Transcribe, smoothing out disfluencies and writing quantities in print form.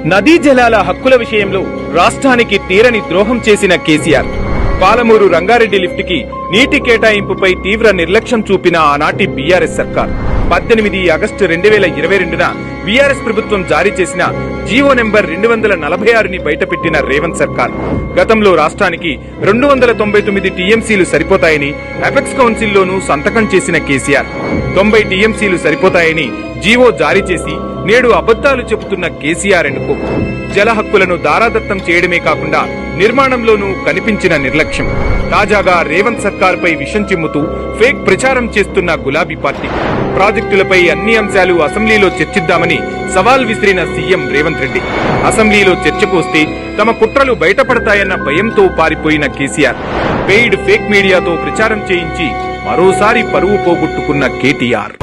నదీ జలాల హక్కుల విషయంలో రాష్ట్రానికి తీరని ద్రోహం చేసిన కేసీఆర్. పాలమూరు రంగారెడ్డి లిఫ్ట్ కి నీటి కేటాయింపుపై తీవ్ర నిర్లక్ష్యం చూపిన ఆనాటి బీఆర్ఎస్ సర్కార్ 18 ఆగస్టు 2022న బీఆర్ఎస్ ప్రభుత్వం జారీ చేసిన జీవో నెంబర్ 246ని బయటపెట్టిన రేవంత్ సర్కార్ గతంలో రాష్ట్రానికి 299 టీఎంసీలు సరిపోతాయని అపెక్స్ కౌన్సిల్లోనూ సంతకం చేసిన కేసీఆర్ 90 టీఎంసీలు సరిపోతాయని జీవో జారీ చేసి నేడు అబద్దాలు చెబుతున్న కేసీఆర్ ఎందుకు? జల హక్కులను దారాదత్తం చేయడమే కాకుండా నిర్మాణంలోనూ కనిపించిన నిర్లక్ష్యం. తాజాగా రేవంత్ సర్కార్పై విషం చిమ్ముతూ ఫేక్ ప్రచారం చేస్తున్న గులాబీ పార్టీ. ప్రాజెక్టులపై అన్ని అంశాలు అసెంబ్లీలో చర్చిద్దామని సవాల్ విసిరిన సీఎం రేవంత్ రెడ్డి. అసెంబ్లీలో చర్చకు వస్తే తమ కుట్రలు బయటపడతాయన్న భయంతో పారిపోయిన కేసీఆర్ పెయిడ్ ఫేక్ మీడియాతో ప్రచారం చేయించి మరోసారి పరువు పోగొట్టుకున్న కేటీఆర్.